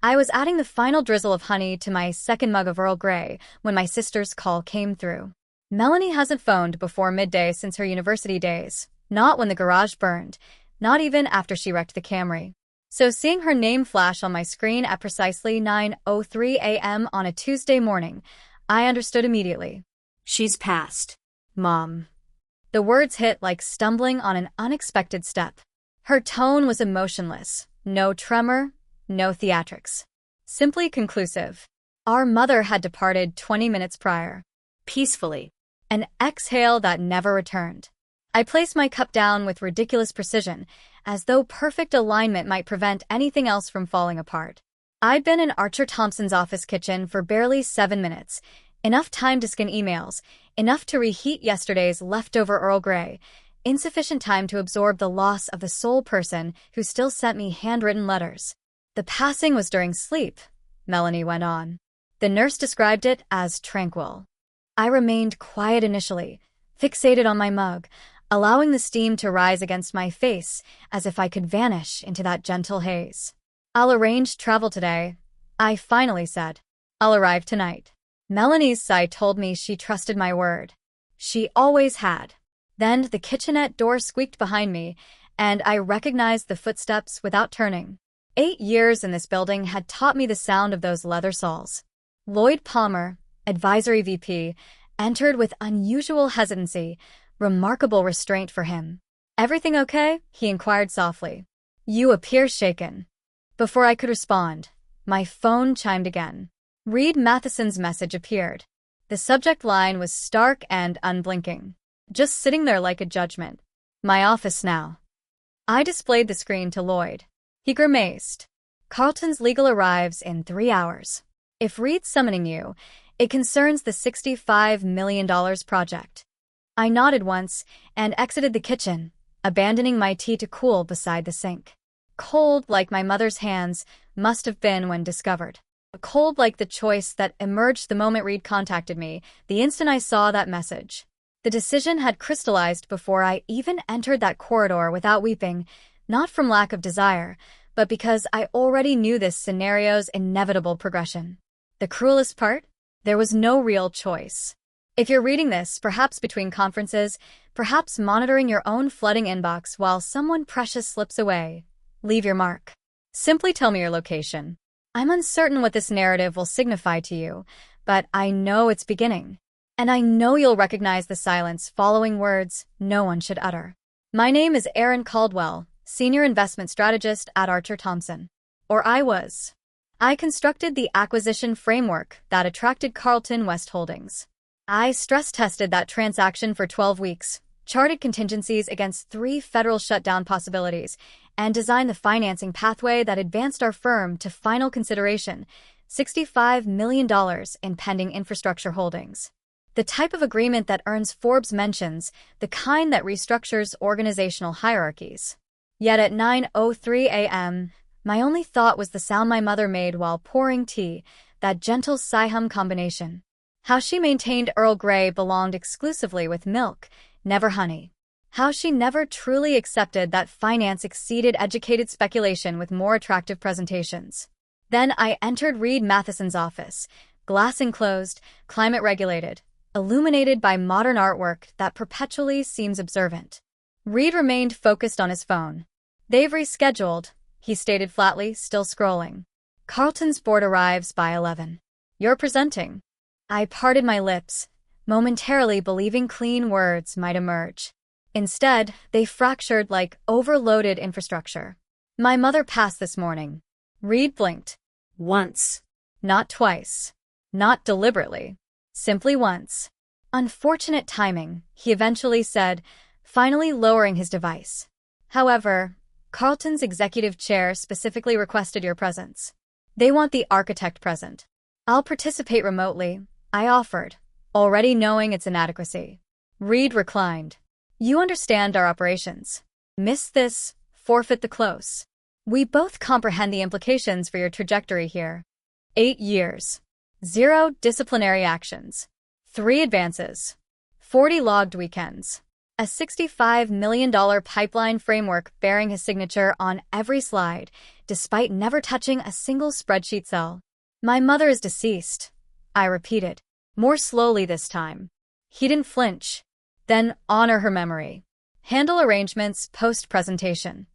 I was adding the final drizzle of honey to my second mug of Earl Grey when my sister's call came through. Melanie hasn't phoned before midday since her university days, not when the garage burned, not even after she wrecked the Camry. So seeing her name flash on my screen at precisely 9:03 a.m. on a Tuesday morning, I understood immediately. She's passed, Mom. The words hit like stumbling on an unexpected step. Her tone was emotionless, no tremor, no theatrics. Simply conclusive. Our mother had departed 20 minutes prior. Peacefully. An exhale that never returned. I placed my cup down with ridiculous precision, as though perfect alignment might prevent anything else from falling apart. I'd been in Archer Thompson's office kitchen for barely 7 minutes, enough time to scan emails, enough to reheat yesterday's leftover Earl Grey, insufficient time to absorb the loss of the sole person who still sent me handwritten letters. The passing was during sleep, Melanie went on. The nurse described it as tranquil. I remained quiet initially, fixated on my mug, allowing the steam to rise against my face as if I could vanish into that gentle haze. I'll arrange travel today, I finally said. I'll arrive tonight. Melanie's sigh told me she trusted my word. She always had. Then the kitchenette door squeaked behind me, and I recognized the footsteps without turning. 8 years in this building had taught me the sound of those leather soles. Lloyd Palmer, advisory VP, entered with unusual hesitancy, remarkable restraint for him. "Everything okay?" he inquired softly. "You appear shaken." Before I could respond, my phone chimed again. Reed Matheson's message appeared. The subject line was stark and unblinking, just sitting there like a judgment. "My office now." I displayed the screen to Lloyd. He grimaced. "Carlton's legal arrives in 3 hours. If Reed's summoning you, it concerns the $65 million project." I nodded once and exited the kitchen, abandoning my tea to cool beside the sink. Cold like my mother's hands must have been when discovered. Cold like the choice that emerged the moment Reed contacted me, the instant I saw that message. The decision had crystallized before I even entered that corridor without weeping, not from lack of desire, but because I already knew this scenario's inevitable progression. The cruelest part? There was no real choice. If you're reading this, perhaps between conferences, perhaps monitoring your own flooding inbox while someone precious slips away, leave your mark. Simply tell me your location. I'm uncertain what this narrative will signify to you, but I know it's beginning. And I know you'll recognize the silence following words no one should utter. My name is Erin Caldwell, Senior Investment Strategist at Archer Thompson. Or I was. I constructed the acquisition framework that attracted Carlton West Holdings. I stress-tested that transaction for 12 weeks, charted contingencies against 3 federal shutdown possibilities, and designed the financing pathway that advanced our firm to final consideration, $65 million in pending infrastructure holdings. The type of agreement that earns Forbes mentions, the kind that restructures organizational hierarchies. Yet at 9:03 a.m., my only thought was the sound my mother made while pouring tea, that gentle sigh-hum combination. How she maintained Earl Grey belonged exclusively with milk, never honey. How she never truly accepted that finance exceeded educated speculation with more attractive presentations. Then I entered Reed Matheson's office, glass enclosed, climate regulated, illuminated by modern artwork that perpetually seems observant. Reed remained focused on his phone. "They've rescheduled," he stated flatly, still scrolling. "Carlton's board arrives by 11. You're presenting." I parted my lips, momentarily believing clean words might emerge. Instead, they fractured like overloaded infrastructure. "My mother passed this morning." Reed blinked. Once. Not twice. Not deliberately. Simply once. "Unfortunate timing," he eventually said, finally lowering his device. "However, Carlton's executive chair specifically requested your presence. They want the architect present." "I'll participate remotely," I offered, already knowing its inadequacy. Reed reclined. "You understand our operations. Miss this, forfeit the close. We both comprehend the implications for your trajectory here. 8 years. 0 disciplinary actions. 3 advances. 40 logged weekends. A $65 million pipeline framework bearing his signature on every slide, despite never touching a single spreadsheet cell. My mother is deceased, I repeated, more slowly this time. He didn't flinch. Then honor her memory. Handle arrangements post-presentation.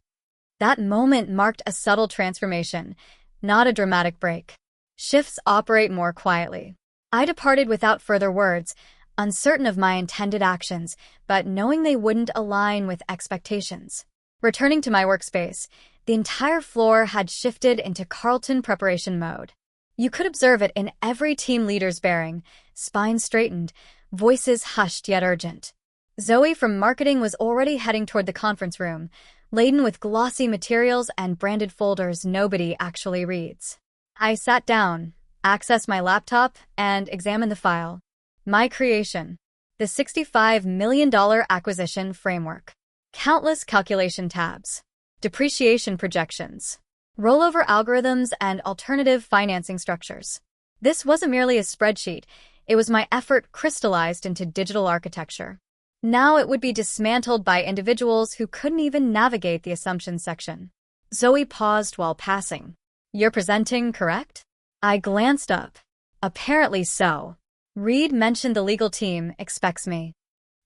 That moment marked a subtle transformation, not a dramatic break. Shifts operate more quietly. I departed without further words, uncertain of my intended actions, but knowing they wouldn't align with expectations. Returning to my workspace, the entire floor had shifted into Carlton preparation mode. You could observe it in every team leader's bearing, spine straightened, voices hushed yet urgent. Zoe from marketing was already heading toward the conference room, laden with glossy materials and branded folders nobody actually reads. I sat down, accessed my laptop, and examined the file. My creation. The $65 million acquisition framework. Countless calculation tabs. Depreciation projections. Rollover algorithms and alternative financing structures. This wasn't merely a spreadsheet, it was my effort crystallized into digital architecture. Now it would be dismantled by individuals who couldn't even navigate the assumptions section. Zoe paused while passing. You're presenting, correct? I glanced up. Apparently so. Reed mentioned the legal team expects me.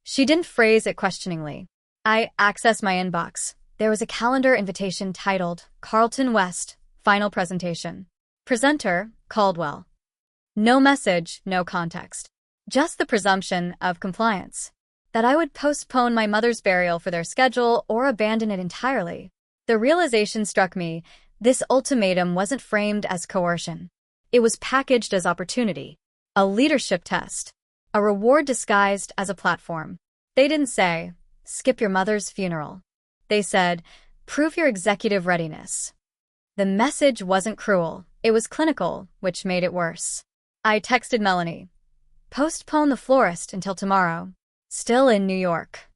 She didn't phrase it questioningly. I accessed my inbox. There was a calendar invitation titled Carlton West, Final Presentation. Presenter, Caldwell. No message, no context. Just the presumption of compliance. That I would postpone my mother's burial for their schedule or abandon it entirely. The realization struck me, this ultimatum wasn't framed as coercion. It was packaged as opportunity. A leadership test. A reward disguised as a platform. They didn't say, skip your mother's funeral. They said, prove your executive readiness. The message wasn't cruel, it was clinical, which made it worse. I texted Melanie. Postpone the florist until tomorrow. Still in New York.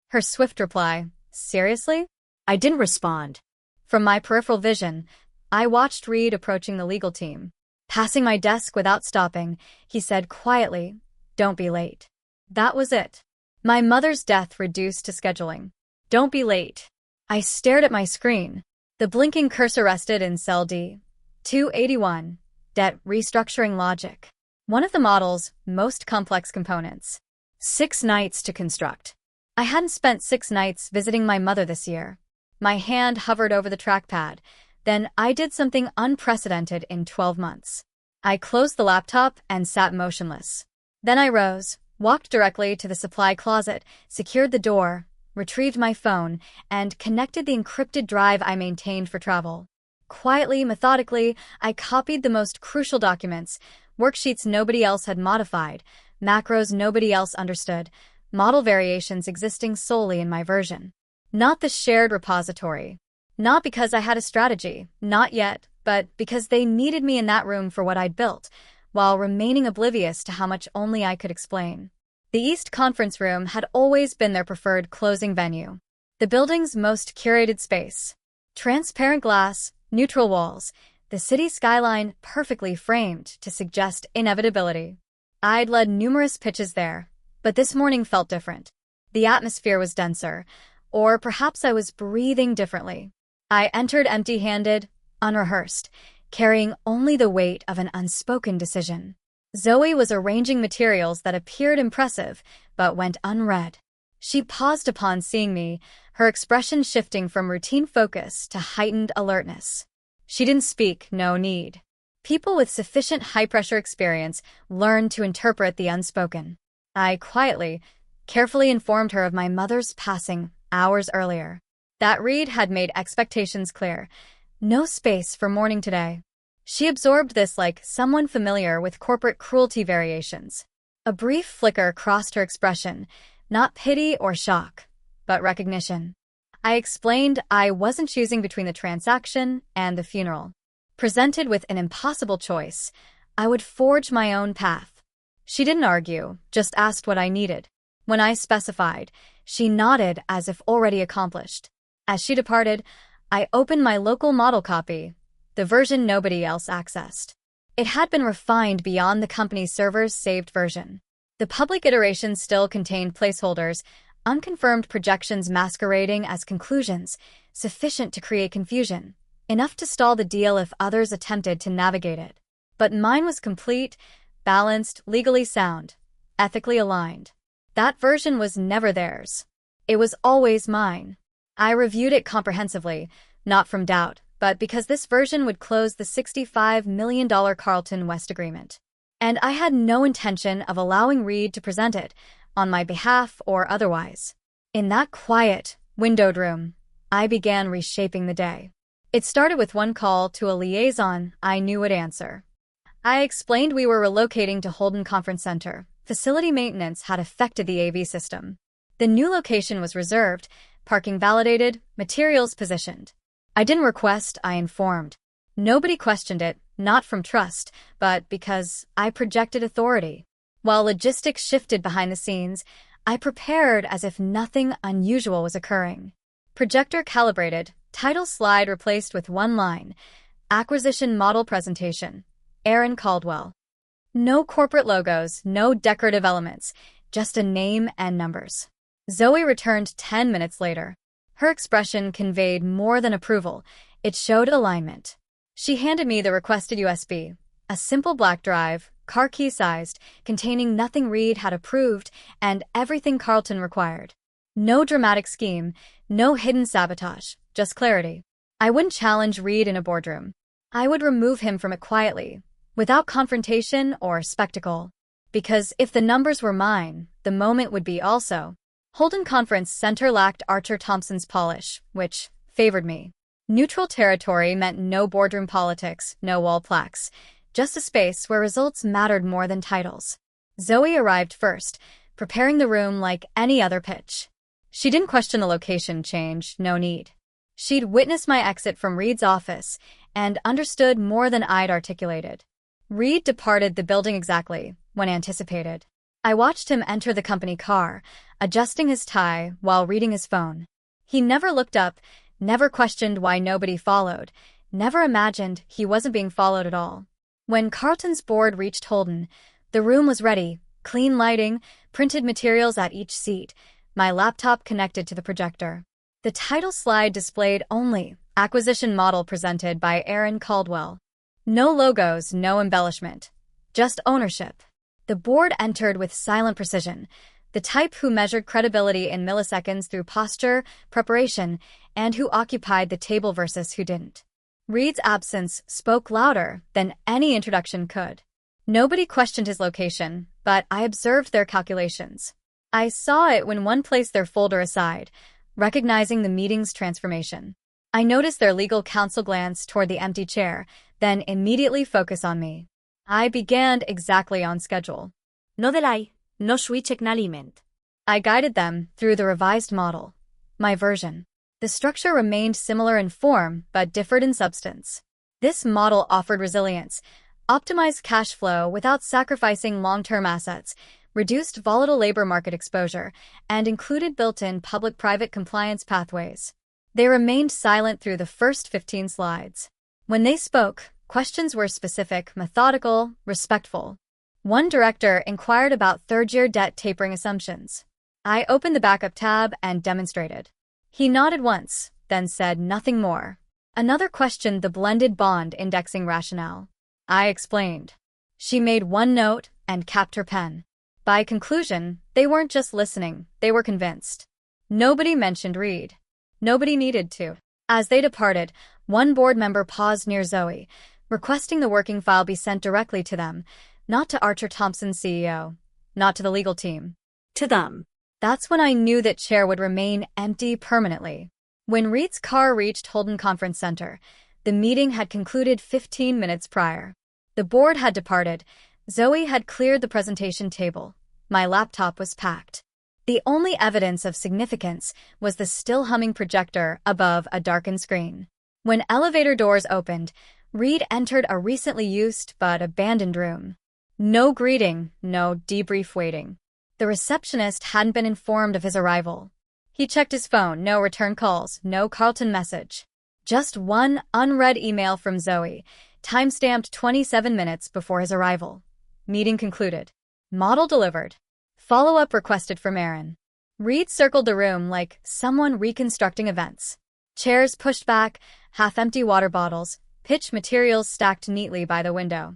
Her swift reply, seriously? I didn't respond. From my peripheral vision, I watched Reed approaching the legal team. Passing my desk without stopping, he said quietly, don't be late. That was it. My mother's death reduced to scheduling. Don't be late. I stared at my screen. The blinking cursor rested in cell D. 281. Debt restructuring logic. One of the model's most complex components. 6 nights to construct. I hadn't spent 6 nights visiting my mother this year. My hand hovered over the trackpad. Then I did something unprecedented in 12 months. I closed the laptop and sat motionless. Then I rose, walked directly to the supply closet, secured the door, retrieved my phone, and connected the encrypted drive I maintained for travel. Quietly, methodically, I copied the most crucial documents, worksheets nobody else had modified, macros nobody else understood, model variations existing solely in my version. Not the shared repository. Not because I had a strategy, not yet, but because they needed me in that room for what I'd built, while remaining oblivious to how much only I could explain. The East Conference Room had always been their preferred closing venue. The building's most curated space. Transparent glass, neutral walls, the city skyline perfectly framed to suggest inevitability. I'd led numerous pitches there, but this morning felt different. The atmosphere was denser, or perhaps I was breathing differently. I entered empty-handed, unrehearsed, carrying only the weight of an unspoken decision. Zoe was arranging materials that appeared impressive, but went unread. She paused upon seeing me, her expression shifting from routine focus to heightened alertness. She didn't speak, no need. People with sufficient high-pressure experience learn to interpret the unspoken. I quietly, carefully informed her of my mother's passing hours earlier. That Reed had made expectations clear. No space for mourning today. She absorbed this like someone familiar with corporate cruelty variations. A brief flicker crossed her expression, not pity or shock, but recognition. I explained I wasn't choosing between the transaction and the funeral. Presented with an impossible choice, I would forge my own path. She didn't argue, just asked what I needed. When I specified, she nodded as if already accomplished. As she departed, I opened my local model copy, the version nobody else accessed. It had been refined beyond the company's server's saved version. The public iteration still contained placeholders, unconfirmed projections masquerading as conclusions, sufficient to create confusion, enough to stall the deal if others attempted to navigate it. But mine was complete, balanced, legally sound, ethically aligned. That version was never theirs. It was always mine. I reviewed it comprehensively, not from doubt, but because this version would close the $65 million Carlton West agreement. And I had no intention of allowing Reed to present it, on my behalf or otherwise. In that quiet, windowed room, I began reshaping the day. It started with one call to a liaison I knew would answer. I explained we were relocating to Holden Conference Center. Facility maintenance had affected the AV system. The new location was reserved, parking validated, materials positioned. I didn't request, I informed. Nobody questioned it, not from trust, but because I projected authority. While logistics shifted behind the scenes, I prepared as if nothing unusual was occurring. Projector calibrated, title slide replaced with one line, acquisition model presentation, Aaron Caldwell. No corporate logos, no decorative elements, just a name and numbers. Zoe returned 10 minutes later. Her expression conveyed more than approval. It showed alignment. She handed me the requested USB, a simple black drive, car key-sized, containing nothing Reed had approved and everything Carlton required. No dramatic scheme, no hidden sabotage, just clarity. I wouldn't challenge Reed in a boardroom. I would remove him from it quietly, without confrontation or spectacle. Because if the numbers were mine, the moment would be also. Holden Conference Center lacked Archer Thompson's polish, which favored me. Neutral territory meant no boardroom politics, no wall plaques, just a space where results mattered more than titles. Zoe arrived first, preparing the room like any other pitch. She didn't question the location change, no need. She'd witnessed my exit from Reed's office and understood more than I'd articulated. Reed departed the building exactly when anticipated. I watched him enter the company car, adjusting his tie while reading his phone. He never looked up, never questioned why nobody followed, never imagined he wasn't being followed at all. When Carlton's board reached Holden, the room was ready, clean lighting, printed materials at each seat, my laptop connected to the projector. The title slide displayed only acquisition model presented by Aaron Caldwell. No logos, no embellishment, just ownership. The board entered with silent precision, the type who measured credibility in milliseconds through posture, preparation, and who occupied the table versus who didn't. Reed's absence spoke louder than any introduction could. Nobody questioned his location, but I observed their calculations. I saw it when one placed their folder aside, recognizing the meeting's transformation. I noticed their legal counsel glance toward the empty chair, then immediately focus on me. I began exactly on schedule. No delay, no switch acknowledgement. I guided them through the revised model, my version. The structure remained similar in form, but differed in substance. This model offered resilience, optimized cash flow without sacrificing long-term assets, reduced volatile labor market exposure, and included built-in public-private compliance pathways. They remained silent through the first 15 slides. When they spoke, questions were specific, methodical, respectful. One director inquired about third-year debt tapering assumptions. I opened the backup tab and demonstrated. He nodded once, then said nothing more. Another questioned the blended bond indexing rationale. I explained. She made one note and capped her pen. By conclusion, they weren't just listening, they were convinced. Nobody mentioned Reed. Nobody needed to. As they departed, one board member paused near Zoe, requesting the working file be sent directly to them, not to Archer Thompson's CEO, not to the legal team. To them. That's when I knew that chair would remain empty permanently. When Reed's car reached Holden Conference Center, the meeting had concluded 15 minutes prior. The board had departed. Zoe had cleared the presentation table. My laptop was packed. The only evidence of significance was the still humming projector above a darkened screen. When elevator doors opened, Reed entered a recently used but abandoned room. No greeting, no debrief waiting. The receptionist hadn't been informed of his arrival. He checked his phone, no return calls, no Carlton message. Just one unread email from Zoe, time-stamped 27 minutes before his arrival. Meeting concluded. Model delivered. Follow-up requested from Aaron. Reed circled the room like someone reconstructing events. Chairs pushed back, half-empty water bottles, pitch materials stacked neatly by the window.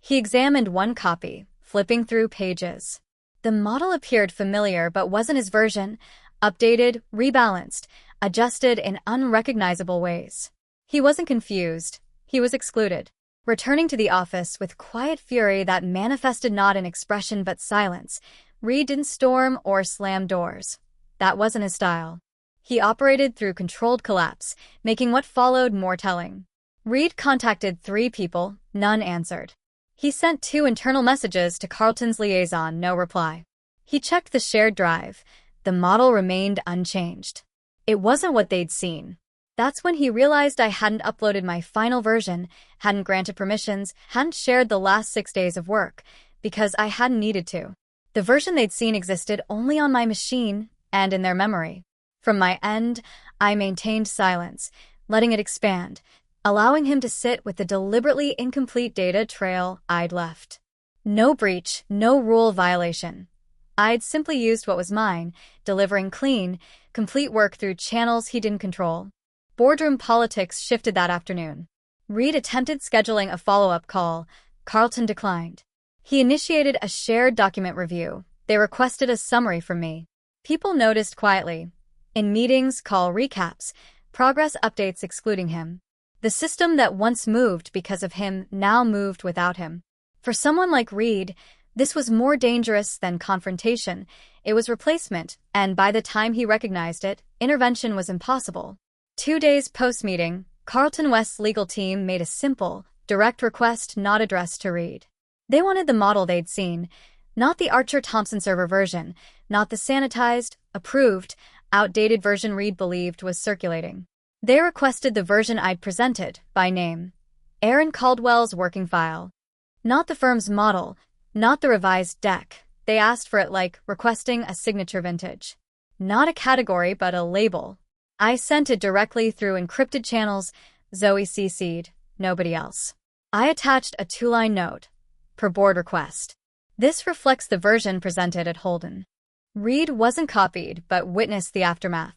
He examined one copy, flipping through pages. The model appeared familiar but wasn't his version, updated, rebalanced, adjusted in unrecognizable ways. He wasn't confused. He was excluded. Returning to the office with quiet fury that manifested not in expression but silence, Reed didn't storm or slam doors. That wasn't his style. He operated through controlled collapse, making what followed more telling. Reed contacted 3 people, none answered. He sent 2 internal messages to Carlton's liaison, no reply. He checked the shared drive. The model remained unchanged. It wasn't what they'd seen. That's when he realized I hadn't uploaded my final version, hadn't granted permissions, hadn't shared the last 6 days of work, because I hadn't needed to. The version they'd seen existed only on my machine and in their memory. From my end, I maintained silence, letting it expand, allowing him to sit with the deliberately incomplete data trail I'd left. No breach, no rule violation. I'd simply used what was mine, delivering clean, complete work through channels he didn't control. Boardroom politics shifted that afternoon. Reed attempted scheduling a follow-up call. Carlton declined. He initiated a shared document review. They requested a summary from me. People noticed quietly. In meetings, call recaps, progress updates excluding him. The system that once moved because of him now moved without him. For someone like Reed, this was more dangerous than confrontation. It was replacement, and by the time he recognized it, intervention was impossible. 2 days post-meeting, Carlton West's legal team made a simple, direct request not addressed to Reed. They wanted the model they'd seen, not the Archer-Thompson server version, not the sanitized, approved, outdated version Reed believed was circulating. They requested the version I'd presented, by name. Aaron Caldwell's working file. Not the firm's model, not the revised deck. They asked for it like requesting a signature vintage. Not a category but a label. I sent it directly through encrypted channels, Zoe CC'd, nobody else. I attached a 2-line note. Per board request. This reflects the version presented at Holden. Reed wasn't copied but witnessed the aftermath.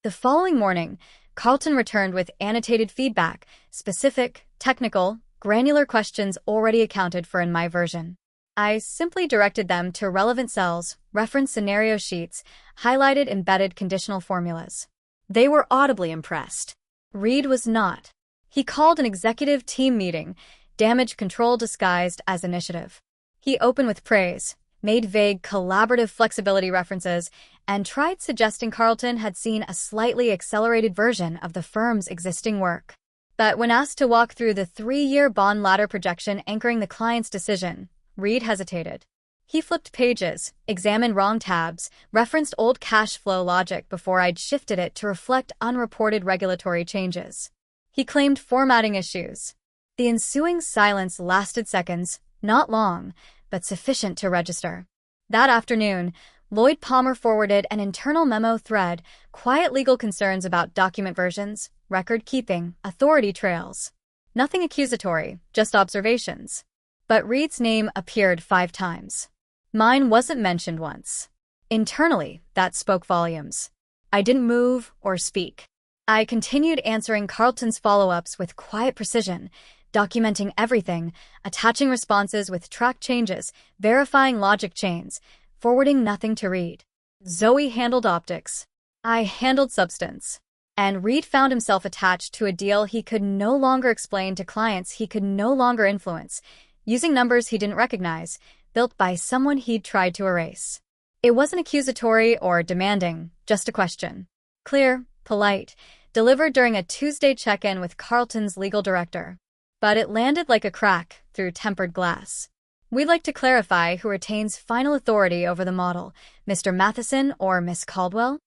The following morning, Carlton returned with annotated feedback, specific, technical, granular questions already accounted for in my version. I simply directed them to relevant cells, referenced scenario sheets, highlighted embedded conditional formulas. They were audibly impressed. Reed was not. He called an executive team meeting, damage control disguised as initiative. He opened with praise, made vague collaborative flexibility references, and tried suggesting Carlton had seen a slightly accelerated version of the firm's existing work. But when asked to walk through the 3-year bond ladder projection anchoring the client's decision, Reed hesitated. He flipped pages, examined wrong tabs, referenced old cash flow logic before I'd shifted it to reflect unreported regulatory changes. He claimed formatting issues. The ensuing silence lasted seconds, not long, but sufficient to register. That afternoon, Lloyd Palmer forwarded an internal memo thread, quiet legal concerns about document versions, record keeping, authority trails. Nothing accusatory, just observations. But Reed's name appeared 5 times. Mine wasn't mentioned once. Internally, that spoke volumes. I didn't move or speak. I continued answering Carlton's follow-ups with quiet precision, documenting everything, attaching responses with track changes, verifying logic chains, forwarding nothing to Reed. Zoe handled optics. I handled substance. And Reed found himself attached to a deal he could no longer explain to clients he could no longer influence, using numbers he didn't recognize, built by someone he'd tried to erase. It wasn't accusatory or demanding, just a question. Clear, polite, delivered during a Tuesday check-in with Carlton's legal director. But it landed like a crack through tempered glass. We'd like to clarify who retains final authority over the model, Mr. Matheson or Miss Caldwell?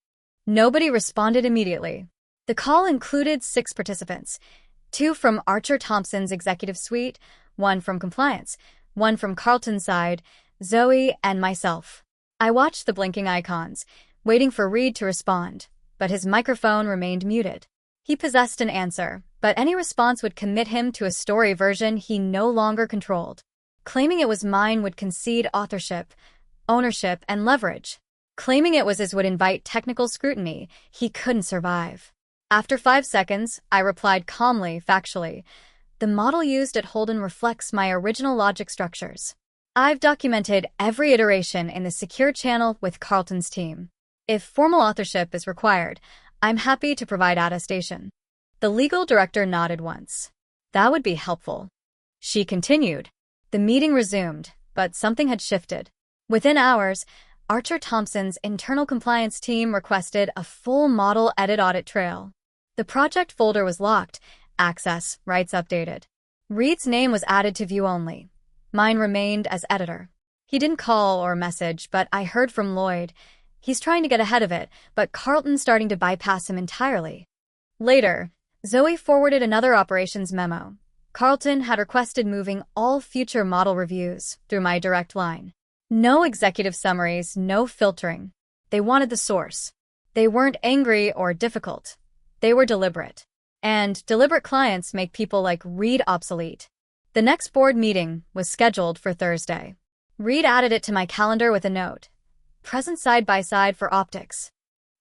Nobody responded immediately. The call included 6 participants, 2 from Archer-Thompson's executive suite, 1 from compliance, 1 from Carlton's side, Zoe and myself. I watched the blinking icons, waiting for Reed to respond, but his microphone remained muted. He possessed an answer, but any response would commit him to a story version he no longer controlled. Claiming it was mine would concede authorship, ownership, and leverage. Claiming it was as would invite technical scrutiny, he couldn't survive. After 5 seconds, I replied calmly, factually. The model used at Holden reflects my original logic structures. I've documented every iteration in the secure channel with Carlton's team. If formal authorship is required, I'm happy to provide attestation. The legal director nodded once. That would be helpful. She continued. The meeting resumed, but something had shifted. Within hours, Archer Thompson's internal compliance team requested a full model edit audit trail. The project folder was locked, access rights updated. Reed's name was added to view only. Mine remained as editor. He didn't call or message, but I heard from Lloyd. He's trying to get ahead of it, but Carlton's starting to bypass him entirely. Later, Zoe forwarded another operations memo. Carlton had requested moving all future model reviews through my direct line. No executive summaries, no filtering. They wanted the source. They weren't angry or difficult. They were deliberate. And deliberate clients make people like Reed obsolete. The next board meeting was scheduled for Thursday. Reed added it to my calendar with a note. Present side by side for optics.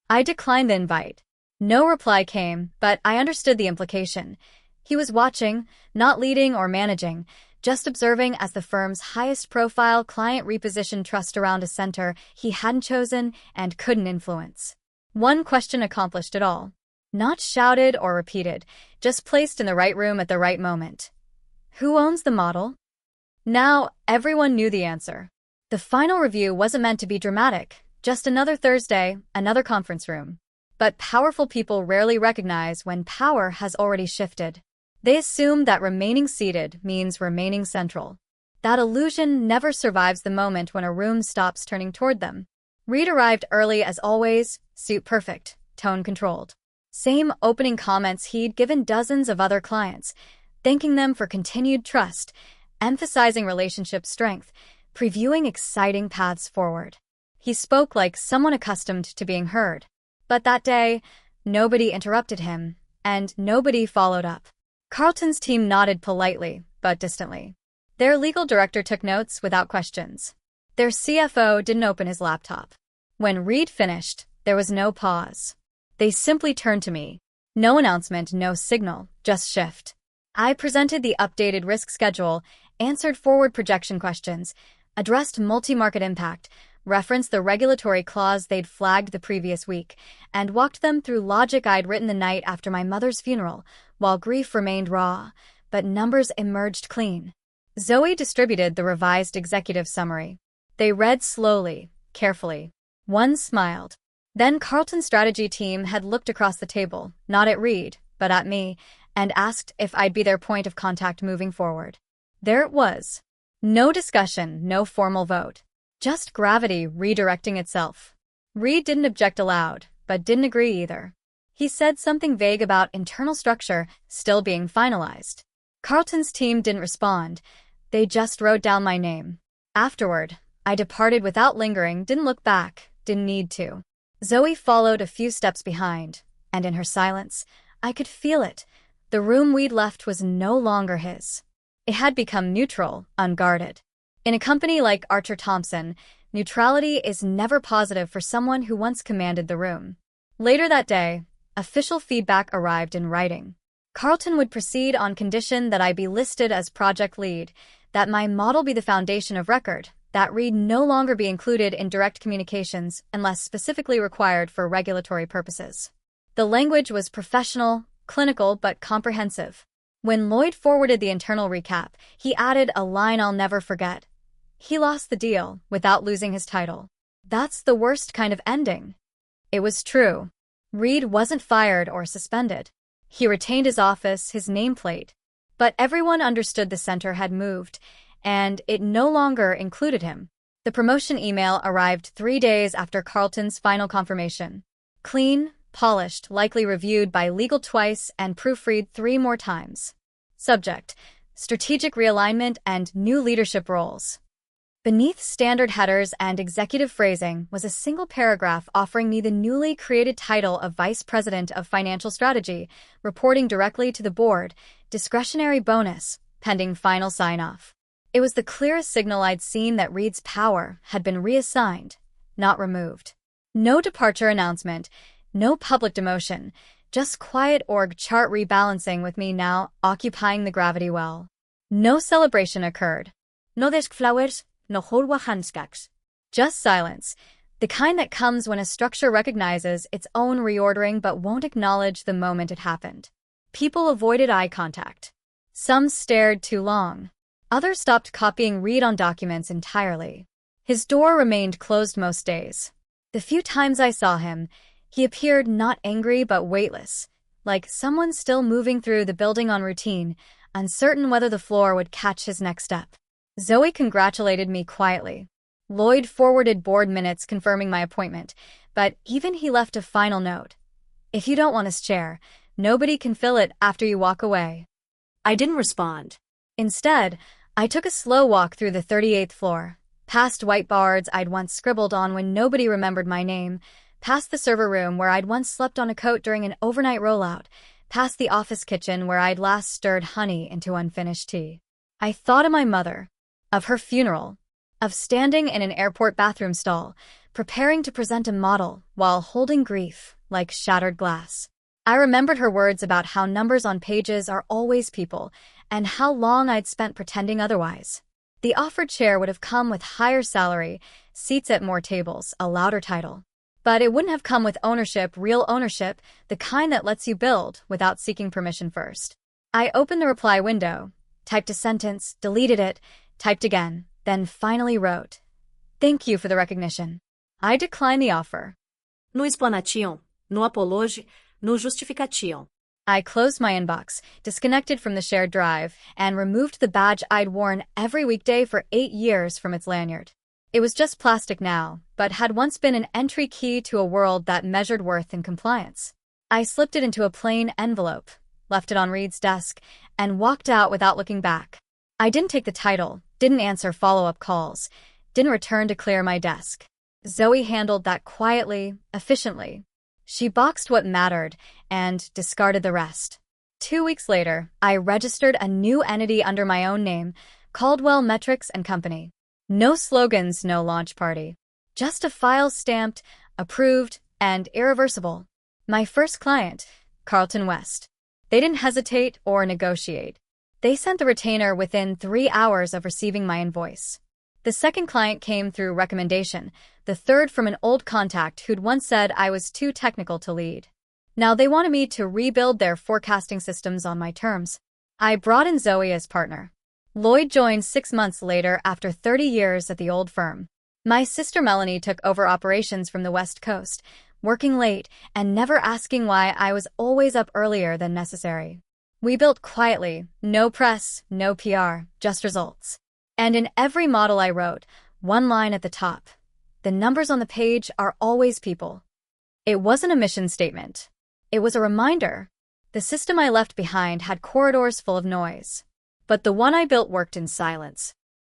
I declined the invite. No reply came, but I understood the implication. He was watching, not leading or managing, just observing as the firm's highest-profile client repositioned trust around a center he hadn't chosen and couldn't influence. One question accomplished it all. Not shouted or repeated, just placed in the right room at the right moment. Who owns the model? Now, everyone knew the answer. The final review wasn't meant to be dramatic, just another Thursday, another conference room. But powerful people rarely recognize when power has already shifted. They assume that remaining seated means remaining central. That illusion never survives the moment when a room stops turning toward them. Reed arrived early as always, suit perfect, tone controlled. Same opening comments he'd given dozens of other clients, thanking them for continued trust, emphasizing relationship strength, previewing exciting paths forward. He spoke like someone accustomed to being heard. But that day, nobody interrupted him, and nobody followed up. Carlton's team nodded politely, but distantly. Their legal director took notes without questions. Their CFO didn't open his laptop. When Reed finished, there was no pause. They simply turned to me. No announcement, no signal, just shift. I presented the updated risk schedule, answered forward projection questions, addressed multi-market impact, referenced the regulatory clause they'd flagged the previous week, and walked them through logic I'd written the night after my mother's funeral, while grief remained raw, but numbers emerged clean. Zoe distributed the revised executive summary. They read slowly, carefully. One smiled. Then Carlton's strategy team had looked across the table, not at Reed, but at me, and asked if I'd be their point of contact moving forward. There it was. No discussion, no formal vote. Just gravity redirecting itself. Reed didn't object aloud, but didn't agree either. He said something vague about internal structure still being finalized. Carlton's team didn't respond. They just wrote down my name. Afterward, I departed without lingering, didn't look back, didn't need to. Zoe followed a few steps behind, and in her silence, I could feel it. The room we'd left was no longer his. It had become neutral, unguarded. In a company like Archer Thompson, neutrality is never positive for someone who once commanded the room. Later that day, official feedback arrived in writing. Carlton would proceed on condition that I be listed as project lead, that my model be the foundation of record, that Reed no longer be included in direct communications unless specifically required for regulatory purposes. The language was professional, clinical, but comprehensive. When Lloyd forwarded the internal recap, he added a line I'll never forget. He lost the deal without losing his title. That's the worst kind of ending. It was true. Reed wasn't fired or suspended. He retained his office, his nameplate. But everyone understood the center had moved, and it no longer included him. The promotion email arrived 3 days after Carlton's final confirmation. Clean, polished, likely reviewed by legal twice and proofread 3 more times. Subject: strategic realignment and new leadership roles. Beneath standard headers and executive phrasing was a single paragraph offering me the newly created title of Vice President of Financial Strategy, reporting directly to the board, discretionary bonus, pending final sign-off. It was the clearest signal I'd seen that Reed's power had been reassigned, not removed. No departure announcement, no public demotion, just quiet org chart rebalancing with me now occupying the gravity well. No celebration occurred. No desk flowers, no horwa handskaks. Just silence, the kind that comes when a structure recognizes its own reordering but won't acknowledge the moment it happened. People avoided eye contact. Some stared too long. Others stopped copying read-on documents entirely. His door remained closed most days. The few times I saw him, he appeared not angry but weightless, like someone still moving through the building on routine, uncertain whether the floor would catch his next step. Zoe congratulated me quietly. Lloyd forwarded board minutes confirming my appointment, but even he left a final note. If you don't want his chair, nobody can fill it after you walk away. I didn't respond. Instead, I took a slow walk through the 38th floor, past whiteboards I'd once scribbled on when nobody remembered my name, past the server room where I'd once slept on a coat during an overnight rollout, past the office kitchen where I'd last stirred honey into unfinished tea. I thought of my mother, of her funeral, of standing in an airport bathroom stall, preparing to present a model while holding grief like shattered glass. I remembered her words about how numbers on pages are always people, and how long I'd spent pretending otherwise. The offered chair would have come with higher salary, seats at more tables, a louder title. But it wouldn't have come with ownership, real ownership, the kind that lets you build without seeking permission first. I opened the reply window, typed a sentence, deleted it, typed again, then finally wrote, "Thank you for the recognition. I decline the offer." No explanation, no apology, no justification. I closed my inbox, disconnected from the shared drive, and removed the badge I'd worn every weekday for 8 years from its lanyard. It was just plastic now, but had once been an entry key to a world that measured worth in compliance. I slipped it into a plain envelope, left it on Reed's desk, and walked out without looking back. I didn't take the title, didn't answer follow-up calls, didn't return to clear my desk. Zoe handled that quietly, efficiently. She boxed what mattered and discarded the rest. 2 weeks later, I registered a new entity under my own name, Caldwell Metrics and Company. No slogans, no launch party. Just a file stamped, approved, and irreversible. My first client, Carlton West. They didn't hesitate or negotiate. They sent the retainer within 3 hours of receiving my invoice. The second client came through recommendation, the third from an old contact who'd once said I was too technical to lead. Now they wanted me to rebuild their forecasting systems on my terms. I brought in Zoe as partner. Lloyd joined 6 months later after 30 years at the old firm. My sister Melanie took over operations from the West Coast, working late and never asking why I was always up earlier than necessary. We built quietly, no press, no PR, just results. And in every model I wrote, one line at the top, the numbers on the page are always people. It wasn't a mission statement. It was a reminder. The system I left behind had corridors full of noise. But the one I built worked in silence.